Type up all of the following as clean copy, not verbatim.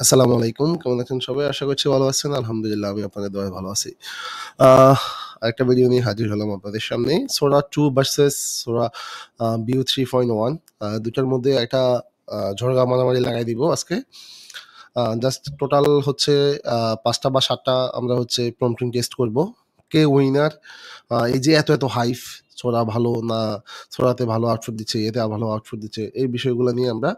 আসসালামু আলাইকুম। কেমন আছেন সবাই? আশা করছি ভালো আছেন। আলহামদুলিল্লাহ আমি আপনাদের দোয়ায় ভালো আছি। আহ আরেকটা ভিডিও নিয়ে হাজির হলাম আপনাদের সামনে। সোরা 2 ভার্সেস সোরা বিউ 3.1 ২ টার মধ্যে একটা ঝড়গা মারামারি লাগাই দিব আজকে। জাস্ট টোটাল হচ্ছে ৫ টা বা ৭ টা আমরা হচ্ছে প্রম্পটিং টেস্ট করব। কে উইনার? এই যে এত হাইপ ছোরা ভালো না ছোরাতে ভালো আউটপুট দিচ্ছে, এতে ভালো আউটপুট দিচ্ছে। এই বিষয়গুলো নিয়ে আমরা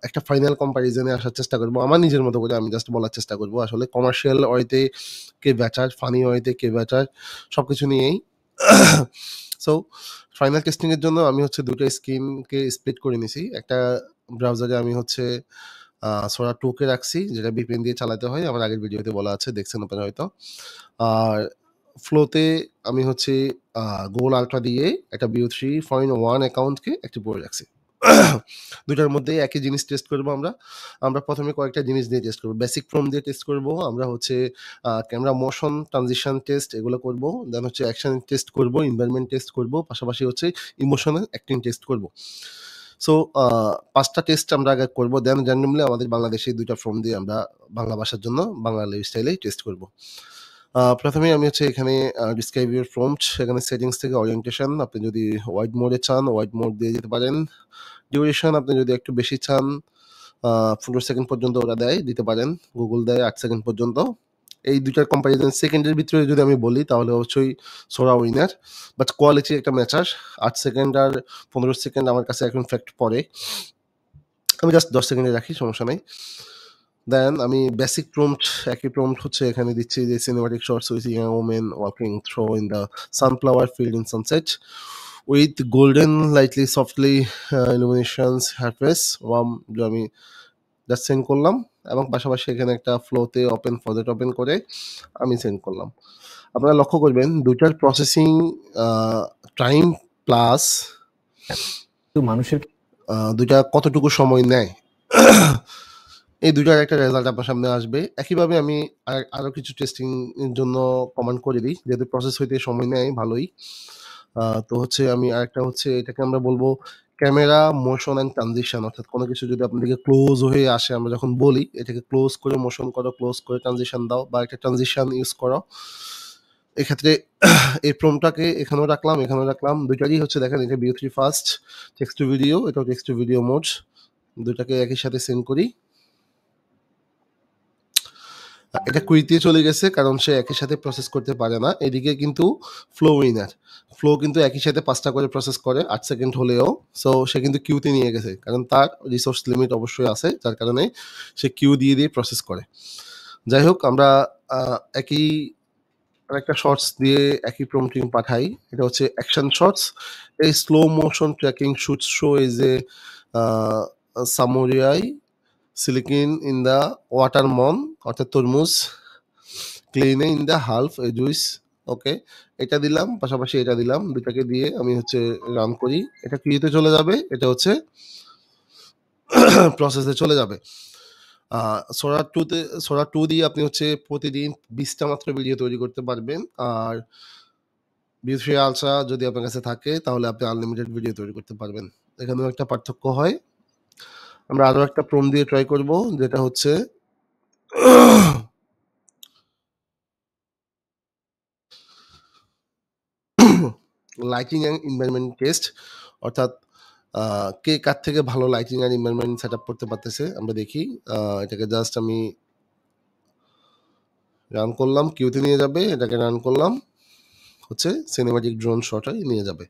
একটা ফাইনাল কম্পারিজন এ আসার চেষ্টা করব। আমার নিজের মতো করে আমি জাস্ট বলার চেষ্টা করব। আসলে কমার্শিয়াল ওয়েতে কে বেটার, ফানি ওয়েতে কে বেটার সবকিছু নিয়েই। সো ফাইনাল টেস্টিং এর জন্য আমি হচ্ছে ২ টা স্ক্রিনকে স্প্লিট করে নিছি। একটা ব্রাউজারে আমি হচ্ছে সোরা 2 কে রাখছি যেটা VPN দিয়ে চালাতে হয়। আমার আগের ভিডিওতে বলা আছে, দেখছেন আপনারা হয়তো। আর ফ্লোতে আমি হচ্ছে আ Google Ultra দিয়ে একটা View 3.1 অ্যাকাউন্টকে অ্যাক্টিভ করে রাখছি। ২ টার মধ্যেই একই জিনিস টেস্ট করব আমরা। আমরা ১ম এ কয়েকটা জিনিস দিয়ে টেস্ট করব। বেসিক ফ্রম দিয়ে টেস্ট করব। আমরা হচ্ছে ক্যামেরা মোশন, ট্রানজিশন টেস্ট এগুলো করব। দেন হচ্ছে অ্যাকশন টেস্ট করব, এনভায়রনমেন্ট টেস্ট করব। পাশাপাশি হচ্ছে ইমোশনাল অ্যাক্টিং টেস্ট করব। সো ৫ টা টেস্ট আমরা আগে করব। দেন র্যান্ডমলি আমাদের বাংলাদেশী ২ টা ফর্ম দিয়ে আমরা বাংলা ভাষার জন্য বাঙালি স্টাইলেই টেস্ট করব। ১ম এই আমি হচ্ছে এখানে ডিসক্রাইব ইউর প্রম্পট এখানে সেটিংস থেকে ওরিয়েন্টেশন আপনি যদি ওয়াইড মোডে চান, ওয়াইড মোড দিয়ে যেতে পারেন। ডিউরেশন আপনি যদি একটু বেশি চান, ১৫ সেকেন্ড পর্যন্ত ওরা দেয়, দিতে পারেন। Google দেয় ৮ সেকেন্ড পর্যন্ত। এই ২ টার কম্পারিজন সেকেন্ডের ভিতরে যদি আমি বলি তাহলে অবশ্যই সোরা উইনার। বাট কোয়ালিটি একটা ম্যাচার। ৮ সেকেন্ড আর ১৫ সেকেন্ড আমার কাছে এখন ফ্যাক্ট পড়ে। আমি জাস্ট ১০ সেকেন্ডে রাখি, সমস্যা নাই। দেন আমি বেসিক প্রম্পট একই প্রম্পট হচ্ছে এখানে দিচ্ছি যে cinematic shots with young women walking through in the sunflower field in sunset with golden lightly softly illuminations her face warm যে আমি জাস্ট সেন্ড করলাম এবং পাশাপাশি এখানে একটা ফ্লোতে ওপেন ফজেট ওপেন করে আমি সেন্ড করলাম। আপনারা লক্ষ্য করবেন ২ টার প্রসেসিং টাইম প্লাস মানুষের ২ টা কতটুকু সময় নেয়। এই ২ টার একটা রেজাল্ট আপনার সামনে আসবে। একইভাবে আমি আরো কিছু টেস্টিং এর জন্য কমান্ড করে দিই। যেহেতু প্রসেস হইতে সময় নেয় ভালোই। তো হচ্ছে আমি আরেকটা হচ্ছে এটাকে আমরা বলবো ক্যামেরা মোশন অ্যান্ড ট্রানজিশন অর্থাৎ কোনো কিছু যদি আপনার দিকে ক্লোজ হয়ে আসে আমরা যখন বলি এটাকে ক্লোজ করে মোশন করো, ক্লোজ করে ট্রানজিশন দাও বা একটা ট্রানজিশন ইউজ করো। এক্ষেত্রে এই প্রম্পটটাকে এখানেও রাখলাম, এখানেও রাখলাম। ২ টারই হচ্ছে দেখেন এটা View 3 first, text to video, এটাও টেক্সট টু ভিডিও মোড। ২ টাকে একই সাথে সেন্ড করি। এটা কুইতে চলে গেছে কারণ সে একই সাথে প্রসেস করতে পারে না। এদিকে কিন্তু ফ্লো উইনার। ফ্লো কিন্তু একই সাথে ৫ টা করে প্রসেস করে ৮ সেকেন্ড হলেও। সো সে কিন্তু কিউতে নিয়ে গেছে। কারণ তার রিসোর্স লিমিট অবশ্যই আছে। যার কারণে সে কিউ দিয়ে প্রসেস করে। যাই হোক আমরা একই আরেকটা শর্টস দিয়ে একই প্রম্পটিং পাঠাই। এটা হচ্ছে অ্যাকশন শর্টস। এই slow motion tracking should show as a a samurai slicing in the watermelon অর্থাৎ তরমুজ ক্লিনে in the half a juice. Okay, এটা দিলাম, পাশাপাশি এটা দিলাম। ২ টাকে দিয়ে আমি হচ্ছে রান করি। এটা কিউতে চলে যাবে। এটা হচ্ছে প্রসেসে চলে যাবে। সোরা 2 দিয়ে আপনি হচ্ছে প্রতিদিন ২০ টা মাত্র ভিডিও তৈরি করতে পারবেন। আর View 3 আলট্রা যদি আপনার কাছে থাকে তাহলে আপনি আনলিমিটেড ভিডিও তৈরি করতে পারবেন। এখানেও একটা পার্থক্য হয়। আমরা আরো একটা প্রম্পট দিয়ে ট্রাই করব যেটা হচ্ছে লাইটিং অ্যান্ড এনভায়রনমেন্ট টেস্ট অর্থাৎ কে কার থেকে ভালো লাইটিং অ্যান্ড এনভায়রনমেন্ট সেটআপ করতে পারতেছে আমরা দেখি। এটাকে জাস্ট আমি রান করলাম, কিউতে নিয়ে যাবে। এটাকে রান করলাম, হচ্ছে সিনেমাটিক ড্রোন শটে নিয়ে যাবে।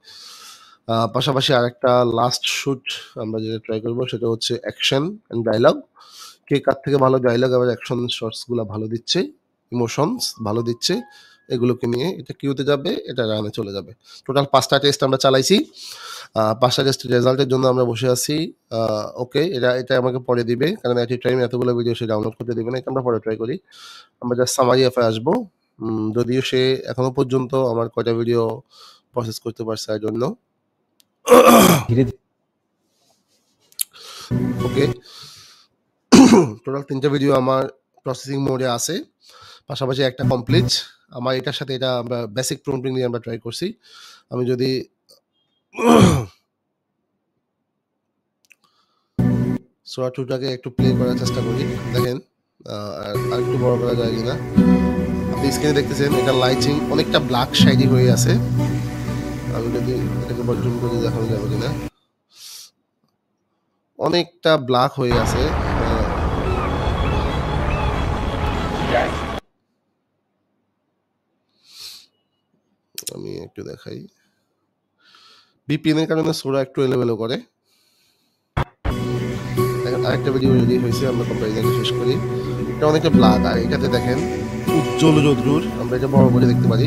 পাশাপাশি আরেকটা লাস্ট শুট আমরা যেটা ট্রাই করব সেটা হচ্ছে অ্যাকশন অ্যান্ড ডায়ালগ। কে কার থেকে ভালো ডায়ালগ আবার অ্যাকশন শটসগুলা ভালো দিচ্ছে, ইমোশনস ভালো দিচ্ছে, এগুলোকে নিয়ে এটা কিউতে যাবে, এটা রানে চলে যাবে। টোটাল ৫ টা টেস্ট আমরা চালাইছি। ৫ টা টেস্টের রেজাল্টের জন্য আমরা বসে আছি। ওকে, এটা আমাকে পরে দিবে। কারণ এট এ টাইম এতগুলো ভিডিও সে ডাউনলোড করতে দিবে না। এটা আমরা পরে ট্রাই করি। আমরা জাস্ট সামারি এফে আসবো। যদিও সে এখনো পর্যন্ত আমার কয়টা ভিডিও প্রসেস করতে পারছে আই ডোন্ট নো। ধীরে ওকে, টোটাল ৩ টা ভিডিও আমার প্রসেসিং মোডে আছে। পাশাপাশি একটা কমপ্লিট। আমার এটার সাথে এটা আমরা বেসিক প্রম্পটিং নিয়ে আমরা ট্রাই করছি। আমি যদি সোরা 2 টাকে একটু প্লে করার চেষ্টা করি। দেখেন আর একটু বড় করা যায় কিনা। আপনি স্ক্রিনে দেখতেছেন এটা লাইটিং অনেকটা ব্ল্যাক শাইনি হয়ে আছে। আমি যদি এটাকে জুম করে দেখানো যাবে কিনা। অনেকটা ব্ল্যাক হয়ে আছে। আমি একটু দেখাই। VPN এর কারণে সোরা একটু এলোমেলো করে। দেখেন আরেকটা ভিডিও রেডি হয়েছে, আমরা কম্পারিজনটা শেষ করি। এটা অনেকটা ব্ল্যাক, আর এটাতে দেখেন উজ্জ্বল রোদ্রুর, আমরা এটা বড় করে দেখতে পারি।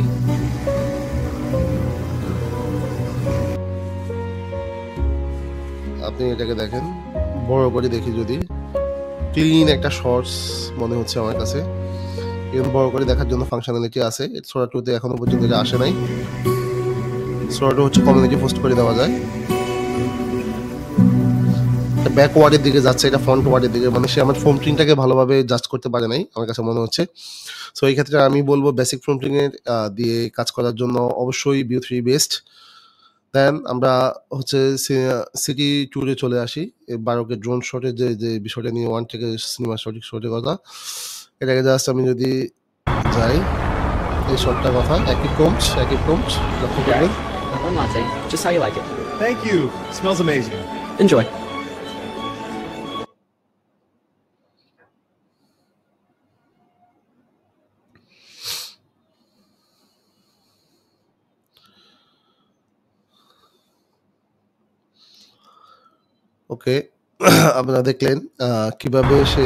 আপনি এটাকে দেখেন বড় করে দেখি, যদি ক্লিন একটা শর্টস মনে হচ্ছে আমার কাছে। এবং বড় করে দেখার জন্য ফাংশনালিটি আছে, সোরা 2 তে এখনো পর্যন্ত এটা আসে নাই। সোরা 2 হচ্ছে কমিউনিটি পোস্ট করে দেওয়া যায়। ব্যাকওয়ার্ডের দিকে যাচ্ছে, এটা ফ্রন্ট ওয়ার্ডের দিকে, মানে সে আমার ফ্রন্টিংটাকে ভালোভাবে জাস্ট করতে পারে নাই আমার কাছে মনে হচ্ছে। সো এই ক্ষেত্রে আমি বলবো বেসিক ফ্রন্টিং এর দিয়ে কাজ করার জন্য অবশ্যই ভিউ 3 বেস্ট। দেন আমরা হচ্ছে সিটি ট্যুরে চলে আসি। বারোকে ড্রোন শটের যে বিষয়টা নিয়ে ওয়ান থেকে সিনেমা সঠিক শটের কথা, এটাকে জাস্ট আমি যদি যাই, এই শটটার কথা একই প্রম্পট লক্ষ্য করবেন। One latte, just how you like it. Thank you. Smells amazing. Enjoy. ওকে, আপনারা দেখলেন কিভাবে সে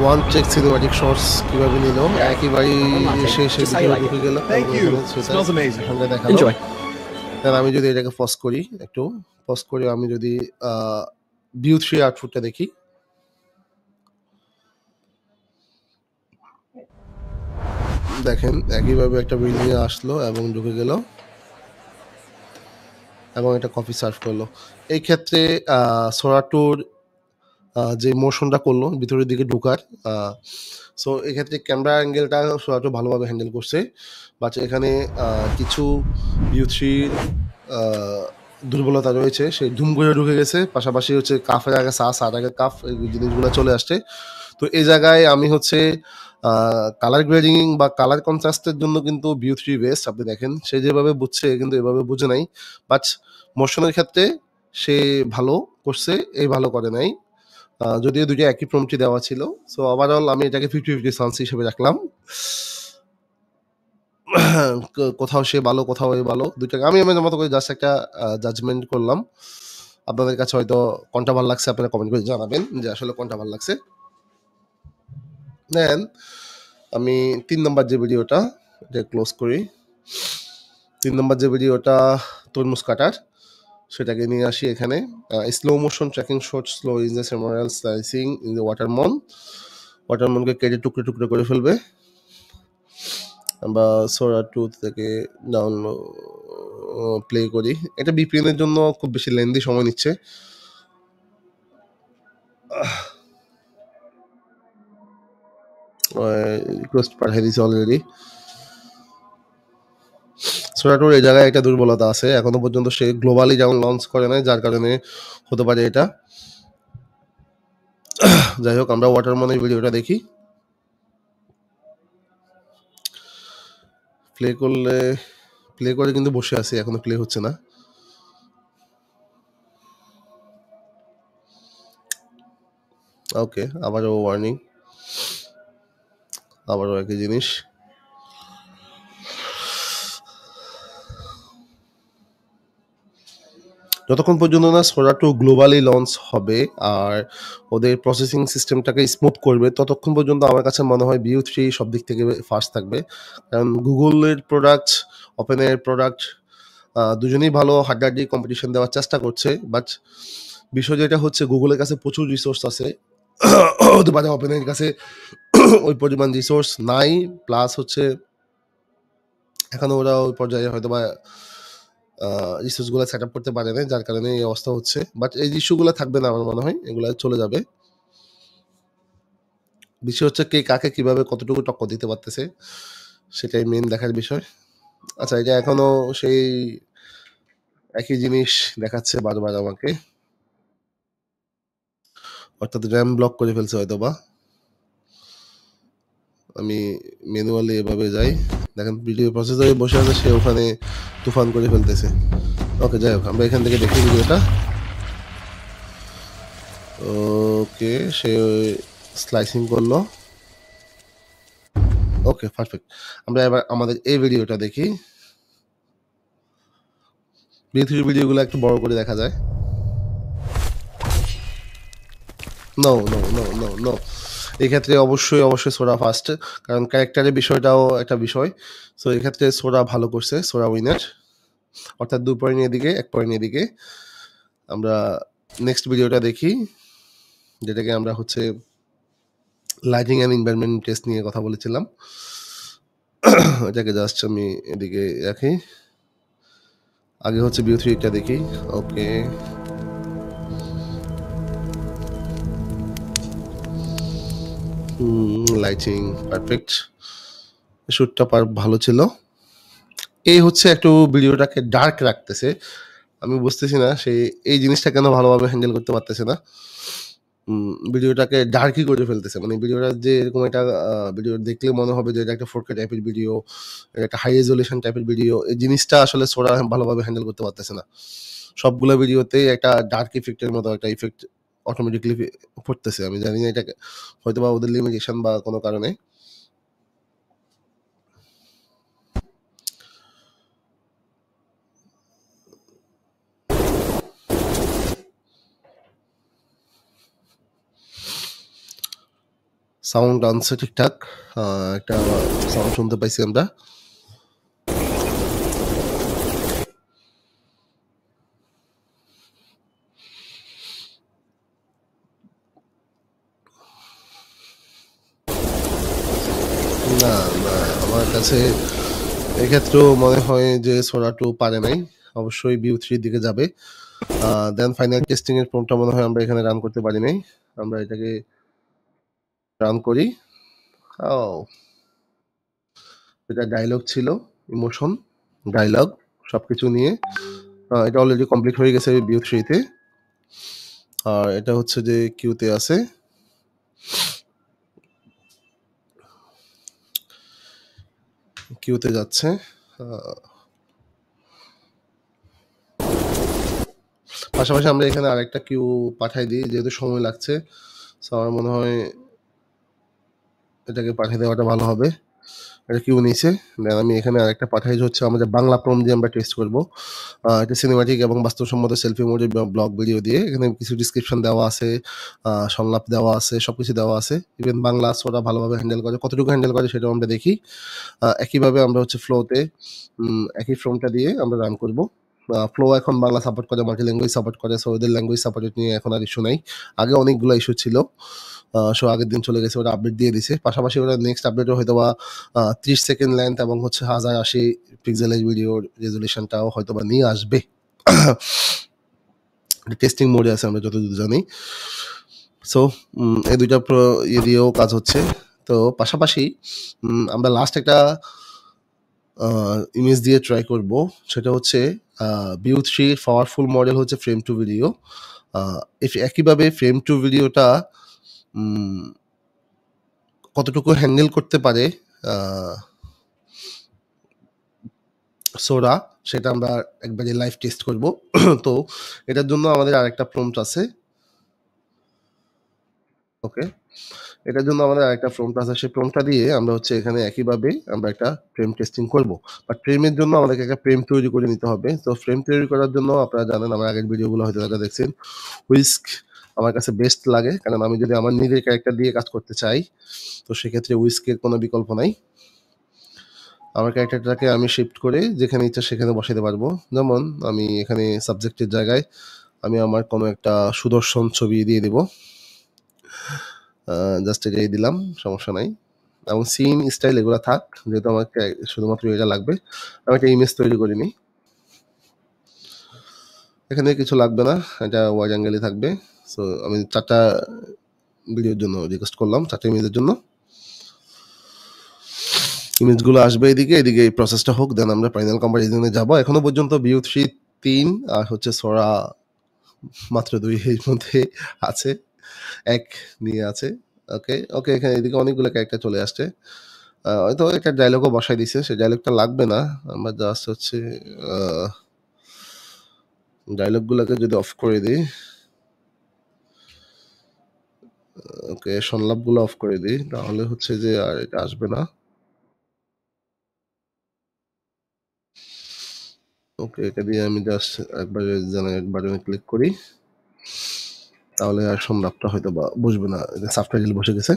ওয়ান চেক সিনেমাটিক শর্টস কিভাবে নিল, একেবারেই সে ভিতরে ঢুকে গেল। Thank you. Smells amazing. সামনে দেখালো। Enjoy. দেন আমি যদি এটাকে পজ করি, একটু পজ করে আমি যদি ভিউ 3 আউটপুটটা দেখি, দেখেন একইভাবে একটা বিল্ডিং এ আসলো এবং ঢুকে গেল এবং এটা কফি সার্ভ করলো। এই ক্ষেত্রে সোরা 2 যে মোশনটা করলো ভিতরের দিকে ঢোকার, সো এক্ষেত্রে ক্যামেরা অ্যাঙ্গেলটা সোরা 2 ভালোভাবে হ্যান্ডেল করছে। বাট এখানে কিছু ভিউ 3 দুর্বলতা রয়েছে, সেই ধুম করে ঢুকে গেছে। পাশাপাশি হচ্ছে কাফের আগে সার আগে কাফ, এই জিনিসগুলো চলে আসছে। তো এই জায়গায় আমি হচ্ছে কালার গ্রেডিং বা কালার কন্ট্রাস্টের জন্য কিন্তু ভিউ 3 বেস্ট। আপনি দেখেন সে যেভাবে বুঝছে কিন্তু এভাবে বুঝে নাই। বাট মোশনের ক্ষেত্রে সে ভালো করছে, এই ভালো করে নাই। যদিও দুটো একই প্রম্পটই দেওয়া ছিল। সো ওভারঅল আমি এটাকে 50-50 চান্স হিসেবে রাখলাম। কোথাও সে ভালো, কোথাও এ ভালো। দুইটাকে আমি আমার মতো করে জাস্ট একটা জাজমেন্ট করলাম। আপনাদের কাছে হয়তো কোনটা ভালো লাগছে আপনারা কমেন্ট করে জানাবেন যে আসলে কোনটা ভালো লাগছে। দেন আমি 3 নাম্বার যে ভিডিওটা, এটা ক্লোজ করি। 3 নাম্বার যে ভিডিওটা তরমুজ কাটার, সেটাকে নিয়ে আসি এখানে। Slow motion tracking shot, slow is the samurai slicing in the ওয়াটারমনকে কেটে টুকরো টুকরো করে ফেলবে। আমরা সোরা 2 থেকে ডাউনলোড প্লে করি। এটা VPN এর জন্য খুব বেশি লেন্দি সময় নিচ্ছে। রিকোয়েস্ট পাঠিয়ে দিয়েছি অলরেডি। সোরা 2 এই জায়গায় একটা দুর্বলতা আছে, এখনো পর্যন্ত সে গ্লোবালি যেমন লঞ্চ করে নাই, যার কারণে হতে পারে এটা। যাই হোক, আমরা ওয়াটারমনের ভিডিওটা দেখি। প্লে করে কিন্তু বসে আছি, এখনো প্লে হচ্ছে না। ওকে, আবারও ওয়ার্নিং, আবারও একই জিনিস। যতক্ষণ পর্যন্ত না সোরা 2 গ্লোবালি লঞ্চ হবে আর ওদের প্রসেসিং সিস্টেমটাকে স্মুথ করবে, ততক্ষণ পর্যন্ত আমার কাছে মনে হয় ভিউ 3 সব দিক থেকে ফার্স্ট থাকবে। কারণ গুগলের প্রোডাক্ট, ওপেনের প্রোডাক্ট দুজনেই ভালো হাড্ডাহাড্ডি কম্পিটিশন দেওয়ার চেষ্টা করছে। বাট বিষয় যেটা হচ্ছে, গুগলের কাছে প্রচুর রিসোর্স আছে, হতে পারে ওপেনের কাছে ওই পরিমাণ রিসোর্স নাই। প্লাস হচ্ছে এখনো ওরা ওই পর্যায়ে হয়তো বা রিসোর্সগুলো সেট আপ করতে পারে না, যার কারণে এই অবস্থা হচ্ছে। বাট এই ইস্যুগুলো থাকবে না আমার মনে হয়, এগুলো চলে যাবে। বিষয় হচ্ছে কে কাকে কিভাবে কতটুকু টক্কর দিতে পারতেছে, সেটাই মেন দেখার বিষয়। আচ্ছা, এটা এখনো সেই একই জিনিস দেখাচ্ছে বারবার আমাকে। অর্থাৎ র্যাম ব্লক করে ফেলছে হয়তোবা। আমি ম্যানুয়ালি এভাবে যাই। দেখেন ভিডিও প্রসেসরে বসে আছে, সে ওখানে তুফান করে ফেলতেছে। ওকে, যাই হোক আমরা এখান থেকে দেখি ভিডিওটা। ওকে, সে স্লাইসিং করলো। ওকে, পারফেক্ট। আমরা এবার আমাদের এই ভিডিওটা দেখি। BO3 ভিডিওগুলো একটু বড় করে দেখা যায়। No no no no no, এক্ষেত্রে অবশ্যই সোরা ফার্স্ট, কারণ ক্যারেক্টারের বিষয়টাও একটা বিষয়। সো এক্ষেত্রে সোরা ভালো করছে, সোরা উইনার, অর্থাৎ 2 পয়েন্ট এদিকে 1 পয়েন্ট এদিকে। আমরা নেক্সট ভিডিওটা দেখি, যেটাকে আমরা হচ্ছে লাইটিং অ্যান্ড এনভায়রনমেন্ট টেস্ট নিয়ে কথা বলেছিলাম। এটাকে জাস্ট আমি এদিকে রাখি। আগে হচ্ছে BO3 টা দেখি। ওকে, লাইটিং পারফেক্ট, শ্যুটটা ভালো ছিল। এই হচ্ছে একটু ভিডিওটাকে ডার্ক রাখতেছে। আমি বুঝতেছি না সে এই জিনিসটা কেন ভালোভাবে হ্যান্ডেল করতে পারতেছে না। ভিডিওটাকে ডার্কই করে ফেলতেছে। মানে ভিডিওটা যে এরকম একটা ভিডিও দেখলে মনে হবে যে এটা একটা 4K টাইপের ভিডিও, এটা একটা হাই রেজোলিউশন টাইপের ভিডিও। এই জিনিসটা আসলে সোরা ভালোভাবে হ্যান্ডেল করতে পারতেছে না। সবগুলো ভিডিওতেই একটা ডার্ক ইফেক্টের মতো একটা ইফেক্ট অটোমেটিক্যালি পড়তেছে। আমি জানি না এটা হয়তোবা ওদের লিমিটেশন বা কোনো কারণে। সাউন্ড আনছে ঠিকঠাক, একটা সাউন্ড শুনতে পাইছি আমরা। না না, আমার কাছে এক্ষেত্রেও মনে হয় যে সোরা 2 পারে নাই, অবশ্যই BO3 দিকে যাবে। দেন ফাইনাল টেস্টিং এর প্রম্পটটা মনে হয় আমরা এখানে রান করতে পারি নাই। আমরা এটাকে রান করি। এটা ডায়লগ ছিল, ইমোশন, ডায়লগ সবকিছু নিয়ে। এটা অলরেডি কমপ্লিট হয়ে গেছে BO3 তে। আর এটা হচ্ছে যে কিউতে আছে। কিউতে যাচ্ছে। পাশাপাশি আমরা এখানে আরেকটা কিউ পাঠাই দিই, যেহেতু সময় লাগছে। সো আমার মনে হয় এটাকে পাঠিয়ে দেওয়াটা ভালো হবে। এটা কিউ নিছে। দেন আমি এখানে আরেকটা পাঠাই, হচ্ছে আমাদের বাংলা প্রম দিয়ে আমরা টেস্ট করব। এটা সিনেমাটিক এবং বাস্তবসম্মত সেলফি মোডে ব্লগ ভিডিও দিয়ে। এখানে কিছু ডিসক্রিপশন দেওয়া আছে, সংলাপ দেওয়া আছে, সবকিছু দেওয়া আছে। ইভেন বাংলা সোরা ভালোভাবে হ্যান্ডেল করে, কতটুকু হ্যান্ডেল করে সেটাও আমরা দেখি। একইভাবে আমরা হচ্ছে ফ্লোতে একই ফর্মটা দিয়ে আমরা রান করব। ফ্লো এখন বাংলা সাপোর্ট করে, মাল্টি ল্যাঙ্গুয়েজ সাপোর্ট করে। সো ওদের ল্যাঙ্গুয়েজ সাপোর্ট নিয়ে এখন আর ইস্যু নাই। আগে অনেকগুলো ইস্যু ছিল। সো আগের দিন চলে গেছে, ওরা আপডেট দিয়ে দিছে। পাশাপাশি ওরা নেক্সট আপডেটও হয়তোবা 30 সেকেন্ড লেন্থ এবং হচ্ছে 1080 পিক্সেলের ভিডিওর রেজুলেশনটাও হয়তোবা নিয়ে আসবে। টেস্টিং মোডে আছে আমরা যতদূর জানি। সো এই দুইটা দিয়েও কাজ হচ্ছে। তো পাশাপাশি আমরা লাস্ট একটা ইমেজ দিয়ে ট্রাই করব, সেটা হচ্ছে BO3 পাওয়ারফুল মডেল হচ্ছে ফ্রেম টু ভিডিও। একইভাবে ফ্রেম টু ভিডিওটা কতটুকু হ্যান্ডেল করতে পারে সোরা, সেটা আমরা একবারে লাইভ টেস্ট করব। তো এটার জন্য আমাদের আরেকটা প্রম্পট আছে। ওকে, এটার জন্য আমাদের আরেকটা প্রম্পট আছে। সেই প্রম্পটটা দিয়ে আমরা হচ্ছে এখানে একইভাবে আমরা একটা ফ্রেম টেস্টিং করব। বাট ফ্রেমের জন্য আমাদেরকে একটা ফ্রেম তৈরি করে নিতে হবে। তো ফ্রেম তৈরি করার জন্য আপনারা জানেন, আমার আগের ভিডিওগুলো হয়তো যারা দেখছেন, হুইস্ক আমার কাছে বেস্ট লাগে। কারণ আমি যদি আমার নিজের ক্যারেক্টার দিয়ে কাজ করতে চাই, তো সেক্ষেত্রে হুইস্কের কোনো বিকল্প নাই। আমার ক্যারেক্টারটাকে আমি শিফট করে যেখানে ইচ্ছা সেখানে বসাতে পারবো। যেমন আমি এখানে সাবজেক্টের জায়গায় আমি আমার কোনো একটা সুদর্শন ছবি দিয়ে দেব। জাস্ট এটাই দিলাম, সমস্যা নাই। এবং সিন স্টাইল এগুলো থাক, যেহেতু আমাকে শুধুমাত্র এটা লাগবে। আমি একটা ইমেজ তৈরি করে নিই। এখানে কিছু লাগবে না, এটা ওয়াইড অ্যাঙ্গেলই থাকবে। সো আমি 4টা ভিডিওর জন্য রিকোয়েস্ট করলাম, 4টা ইমেজের জন্য। ইমেজগুলো আসবে এদিকে এই প্রসেসটা হোক, দেন আমরা ফাইনাল কম্পারিজনে যাব। এখনো পর্যন্ত BO3 3 আর হচ্ছে সোরা মাত্র 2 এর মধ্যে আছে। এক নিয়ে আছে। ওকে, ওকে এখানে এদিকে অনেকগুলো ক্যারেক্টার চলে আসছে। হয়তো একটা ডায়লগও বসায় দিছে। সেই ডায়লগটা লাগবে না। আমরা জাস্ট হচ্ছে আ ডায়লগগুলোকে যদি অফ করে দেই, ওকে সংলাপগুলো অফ করে দেই, তাহলে হচ্ছে যে আর এটা আসবে না। ওকে, এটা দিয়ে আমি জাস্ট একবারে জেনারেট বাটনে ক্লিক করি। তাহলে আর সংলাপটা হয়তোবা বসবে না। এটা সাবটাইটেল বসে গেছে।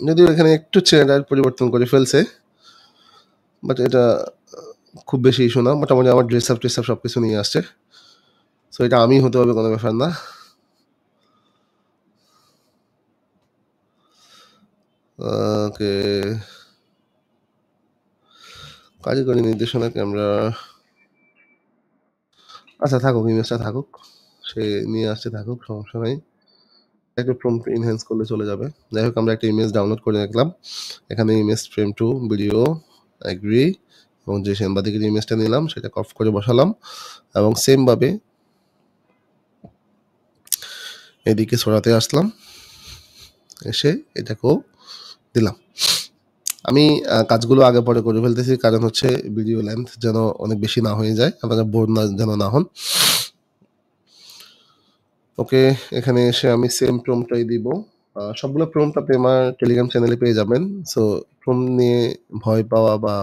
যদিও এখানে একটু চেহারার পরিবর্তন করে ফেলছে। বাট এটা খুব বেশি ইস্যু না। মোটামুটি আমার ড্রেস আপ টেস আপ সবকিছু নিয়ে আসছে। সো এটা আমি হতে হবে কোনো ব্যাপার না। ওকে। কারিগরি নির্দেশনা ক্যামেরা আচ্ছা থাকুক, ইমেজটা থাকুক। সে নিয়ে আসছে থাকুক, সমস্যা নাই। একটু প্রম্পট এনহ্যান্স করলে চলে যাবে। যাই হোক আমরা একটা ইমেজ ডাউনলোড করে রাখলাম। এখানে ইমেজ ফ্রেম 2 ভিডিও এগ্রি এবং যে সাংবাদিকের ইমেজটা নিলাম সেটা অফ করে বসালাম এবং সেম ভাবে এদিকে ছড়াতে আসলাম। এসে এটাকেও দিলাম। আমি কাজগুলো আগে পরে করে ফেলতেছি কারণ হচ্ছে ভিডিও লেন্থ যেন অনেক বেশি না হয়ে যায়। আপনারা বোর না যেন না হন। ওকে, এখানে এসে আমি সেম প্রম্পটটাই দিব। সবগুলো প্রম্পট আপনি আমার টেলিগ্রাম চ্যানেলে পেয়ে যাবেন। সো প্রম্পট নিয়ে ভয় পাওয়া বা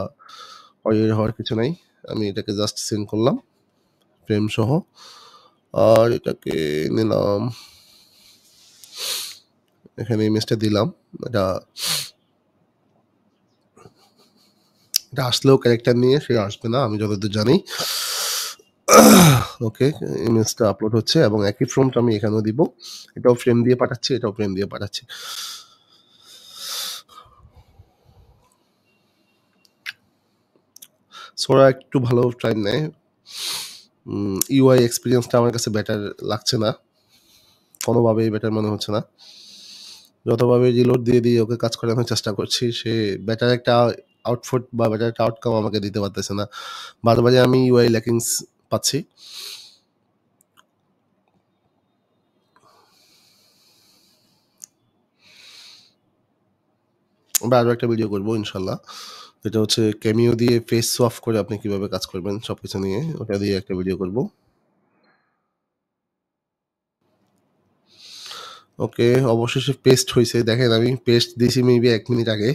অরিয়ার হওয়ার কিছু নাই। আমি এটাকে জাস্ট সেন্ড করলাম ফ্রেম সহ। আর এটাকে নিলাম। এখানে ইমেজটা দিলাম। এটা আসলেও ক্যারেক্টার নিয়ে সে আসবে না আমি যতদূর জানি। ওকে, ইমেজটা আপলোড হচ্ছে এবং একই প্রম্পট আমি এখানেও দিব। এটাও ফ্রেম দিয়ে পাঠাচ্ছি, এটাও ফ্রেম দিয়ে পাঠাচ্ছি। সোরা একটু ভালো টাইম নেয়। ইউআই এক্সপেরিয়েন্সটা আমার কাছে বেটার লাগছে না। কোনোভাবেই বেটার মনে হচ্ছে না। যতভাবে রিলোড দিয়ে ওকে কাজ করানোর চেষ্টা করছি, সে বেটার একটা আউটপুট বা বেটার একটা আউটকাম আমাকে দিতে পারতেছে না। বারবারই আমি ইউআই ল্যাকিংস পাচ্ছি। আমরা আরও একটা ভিডিও করবো ইনশাল্লাহ। যেটা হচ্ছে ক্যামিও দিয়ে ফেস সোয়াপ করে আপনি কিভাবে কাজ করবেন সবকিছু নিয়ে, ওটা দিয়ে একটা ভিডিও করব। ওকে, অবশেষে পেস্ট হয়েছে। দেখেন আমি পেস্ট দিয়েছি মেবি 1 মিনিট আগে।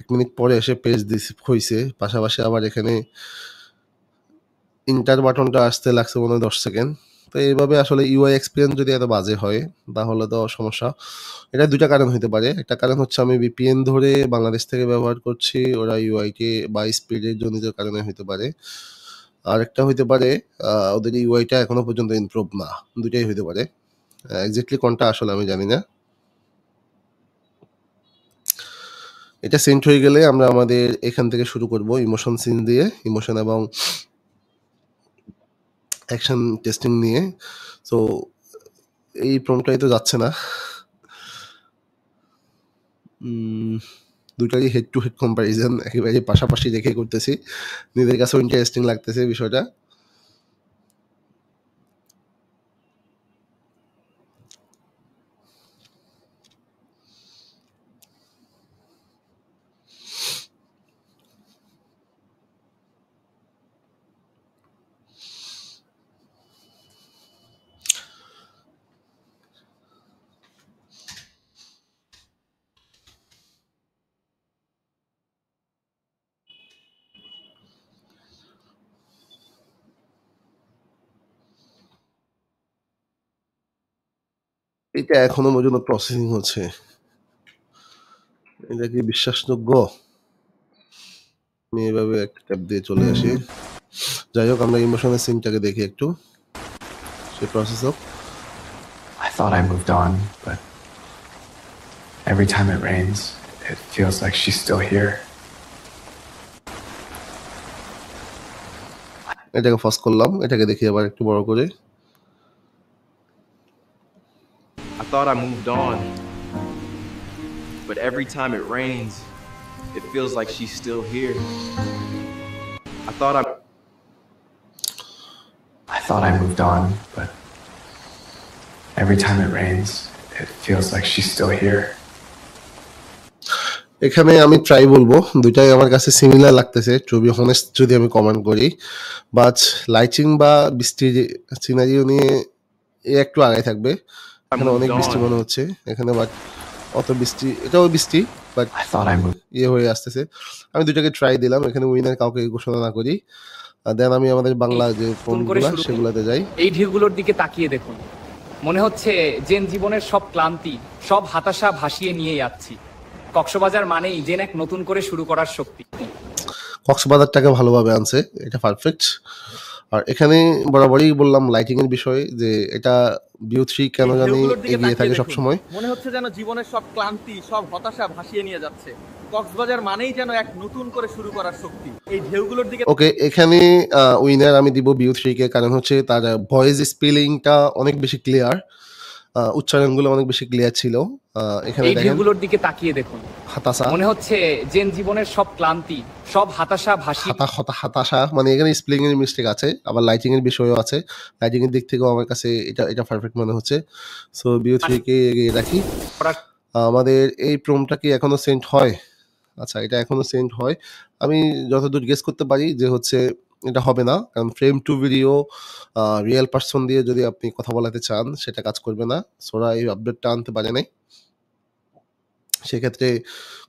1 মিনিট পরে এসে পেস্ট হয়েছে। পাশাপাশি আবার এখানে ইন্টার বাটনটা আসতে লাগছে মনে হয় 10 সেকেন্ড। তো এইভাবে আসলে ইউআই এক্সপিরিয়েন্স যদি এত বাজে হয় তাহলে তো সমস্যা। এটা 2টা কারণ হইতে পারে। একটা কারণ হচ্ছে আমি ভিপিএন ধরে বাংলাদেশ থেকে ব্যবহার করছি। ওরা ইউআইকে বা স্পিডের জনিত কারণে হইতে পারে। আরেকটা হইতে পারে ওদের ইউআইটা এখনো পর্যন্ত ইমপ্রুভ না। 2টাই হইতে পারে। এক্সাক্টলি কোনটা আসলে আমি জানি না। এটা সেন্ট হয়ে গেলে আমরা আমাদের এখান থেকে শুরু করব ইমোশন সিন দিয়ে, ইমোশন এবং অ্যাকশন টেস্টিং নিয়ে। সো এই প্রম্পটটাই তো যাচ্ছে না। দুটারই হেড টু হেড কম্প্যারিজন একেবারে পাশাপাশি রেখে করতেছি। নিজের কাছেও ইন্টারেস্টিং লাগতেছে বিষয়টা। এটা এখনো পর্যন্ত প্রসেসিং হচ্ছে। এটা কি বিশ্বাসযোগ্য? আমি এভাবে একটা ট্যাব দিয়ে চলে আসি। যাই হোক আমরা ইমোশনের সিনটাকে দেখি একটু। সে প্রসেস হোক। I thought I moved on, but every time it rains, it feels like she's still here. এটাকে ফস করলাম। এটাকে দেখি আবার একটু বড় করে। I thought I moved on, but every time it rains, it feels like she's still here. I thought I moved on, but Every time it rains, it feels like she's still here. এখানে আমি try বলবো, দুটাই আমার কাছে similar লাগতেছে two B honest যদি আমি comment করি, বাট লাইটিং বা বৃষ্টির সিনারিও নিয়ে এ একটু আগায় থাকবে। I এখানে অনেক moved বৃষ্টি on, মনে হচ্ছে এখানে, বাট অত বৃষ্টি, এটাও বৃষ্টি but I thought I moved. ইয়ে হয়ে আসতেছে। আমি দুটাকে ট্রাই দিলাম, এখানে উইনার কাউকে ঘোষণা না করি, দেন আমি আমাদের বাংলা যে নতুন করে ফোনগুলা শুরু সেগুলাতে যাই। এই ঢেউগুলোর দিকে তাকিয়ে দেখুন, মনে হচ্ছে জেন জীবনের সব ক্লান্তি, সব হতাশা ভাসিয়ে নিয়ে যাচ্ছি। কক্সবাজার মানেই জেন এক নতুন করে শুরু করার শক্তি। কক্সবাজারটাকে ভালোভাবে আনছে, এটা পারফেক্ট। আর এখানে বরাবরই বললাম লাইটিং এর বিষয়ে যে এটা ভিউ 3 কেন এই জানি ঢেউগুলোর দিকে এগিয়ে তাকিয়ে থাকে দেখুন। সবসময়। মনে হচ্ছে যেন জীবনের সব ক্লান্তি, সব হতাশা ভাসিয়ে নিয়ে যাচ্ছে। কক্সবাজার মানেই যেন এক নতুন করে শুরু করার শক্তি। এই ঢেউগুলোর দিকে ওকে, এখানে উইনার আমি দিব ভিউ 3 কে, কারণ হচ্ছে তার ভয়েস স্পেলিংটা অনেক বেশি ক্লিয়ার, উচ্চারণগুলো অনেক বেশি ক্লিয়ার ছিল। এখানে এই দেখেন ঢেউগুলোর দিকে তাকিয়ে দেখুন, হতাশা, মনে হচ্ছে জেন জীবনের সব ক্লান্তি, সব হতাশা ভাসিয়ে হতাশা, মানে এখানে স্পেলিং এর মিস্টেক আছে, আবার লাইটিং এর বিষয়ও আছে। লাইটিং এর দিক থেকেও আমার কাছে এটা পারফেক্ট মনে হচ্ছে। সো ভিউ 3 কে এগিয়ে রাখি। করার আমাদের এই প্রোমটা কি এখনো সেন্ড হয়? আচ্ছা, এটা এখনো সেন্ড হয়। আমি যতদূর গেস করতে পারি যে হচ্ছে এটা হবে না, কারণ frame to video real person দিয়ে যদি আপনি কথা বলাতে চান সেটা কাজ করবে না। সোরা এই আপডেটটা আনতে পারে নাই। সেক্ষেত্রে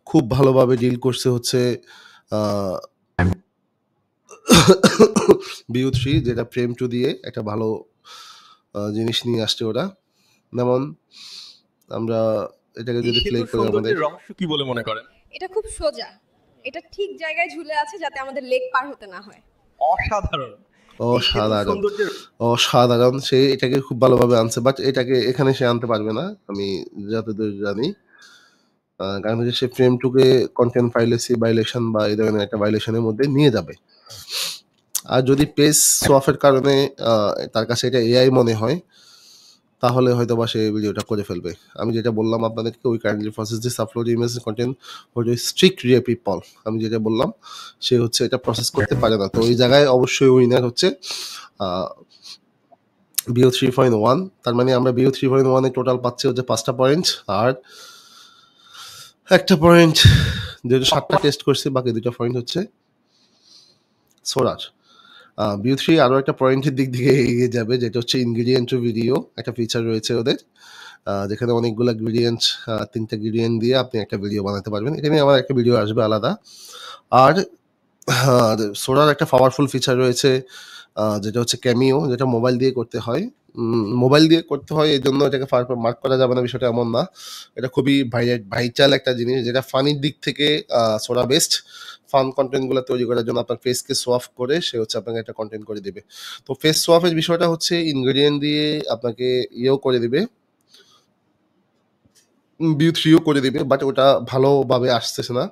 খুব ভালোভাবে ডিল করছে হচ্ছে ভিউ 3, যেটা ফ্রেম টু দিয়ে একটা ভালো জিনিস নিয়ে আসছে ওরা। যেমন আমরা এটাকে যদি প্লে সেতুর করি আমাদের সৌন্দর্যের রহস্য কি বলে মনে করেন? এটা খুব সোজা, এটা ঠিক জায়গায় ঝুলে আছে যাতে আমাদের লেক পার হতে না হয়। অসাধারণ। এই সেতুর অসাধারণ, সৌন্দর্যের অসাধারণ। সে এটাকে খুব ভালোভাবে আনছে, বাট এটাকে এখানে সে আনতে পারবে না আমি যতদূর জানি। কারণ হচ্ছে সে ফ্রেম টুকে কন্টেন্ট প্রাইভেসি ভায়োলেশন বা এই ধরনের একটা ভায়োলেশনের মধ্যে নিয়ে যাবে। আর যদি পেজ সোয়াফের কারণে তার কাছে এটা এআই মনে হয়, তাহলে হয়তো বা সে ভিডিওটা করে ফেলবে। আমি যেটা বললাম আপনাদেরকে, we kindly process this upload image content for strict real people, আমি যেটা বললাম সে হচ্ছে এটা প্রসেস করতে পারে না। তো ওই জায়গায় অবশ্যই উইনার হচ্ছে ভিও 3.1। তার মানে আমরা ভিও 3.1 এ টোটাল পাচ্ছি হচ্ছে 5টা পয়েন্ট, আর একটা পয়েন্ট, যেহেতু 7টা টেস্ট করছি বাকি 2টা পয়েন্ট হচ্ছে সোরার। ভিউ 3 আরও একটা পয়েন্টের দিক থেকে এগিয়ে যাবে, যেটা হচ্ছে ইনগ্রিডিয়েন্ট টু ভিডিও, একটা ফিচার রয়েছে ওদের, যেখানে অনেকগুলো গ্রেডিয়েন্ট, 3টা গ্রেডিয়েন্ট দিয়ে আপনি একটা ভিডিও বানাতে পারবেন। এখানে আমার একটা ভিডিও আসবে আলাদা। আর সোরার একটা পাওয়ারফুল ফিচার রয়েছে, যেটা হচ্ছে ক্যামিও, যেটা মোবাইল দিয়ে করতে হয়। মোবাইল দিয়ে করতে হয় এই জন্য এটাকে মার্ক করা যাবে না, বিষয়টা এমন না। এটা খুবই ভাইটাল একটা জিনিস, যেটা ফানির দিক থেকে সোরা বেস্ট। ফান কন্টেন্টগুলো তৈরি করার জন্য আপনার ফেসকে সোয়াপ করে সে হচ্ছে আপনাকে একটা কন্টেন্ট করে দিবে। তো ফেস সোয়াপের বিষয়টা হচ্ছে ইনগ্রেডিয়েন্ট দিয়ে আপনাকে ইয়েও করে দিবে, ভিউ 3ও করে দিবে, বাট ওটা ভালোভাবে আসতেছে না।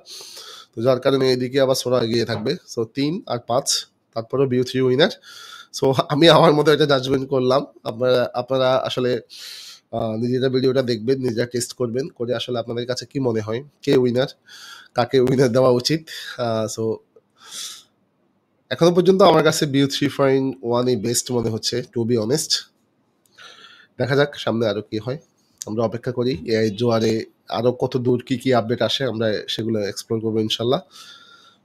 তো যার কারণে এদিকে আবার সোরা এগিয়ে থাকবে। সো 3 আর 5, তারপরেও ভিউ 3 উইনার। সো আমি আমার মতো এটা জাজমেন্ট করলাম। আপনারা আসলে নিজেরা ভিডিওটা দেখবেন, নিজেরা টেস্ট করবেন, করে আসলে আপনাদের কাছে কি মনে হয় কে উইনার, কাকে উইনার দেওয়া উচিত। সো এখনো পর্যন্ত আমার কাছে ভিউ 3.1 বেস্ট মনে হচ্ছে, টু বি অনেস্ট। দেখা যাক সামনে আরো কি হয়, আমরা অপেক্ষা করি। এআই জোয়ারে আরো কত দূর কি আপডেট আসে আমরা সেগুলো এক্সপ্লোর করবো ইনশাল্লাহ।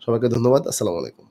সবাইকে ধন্যবাদ, আসসালামু আলাইকুম।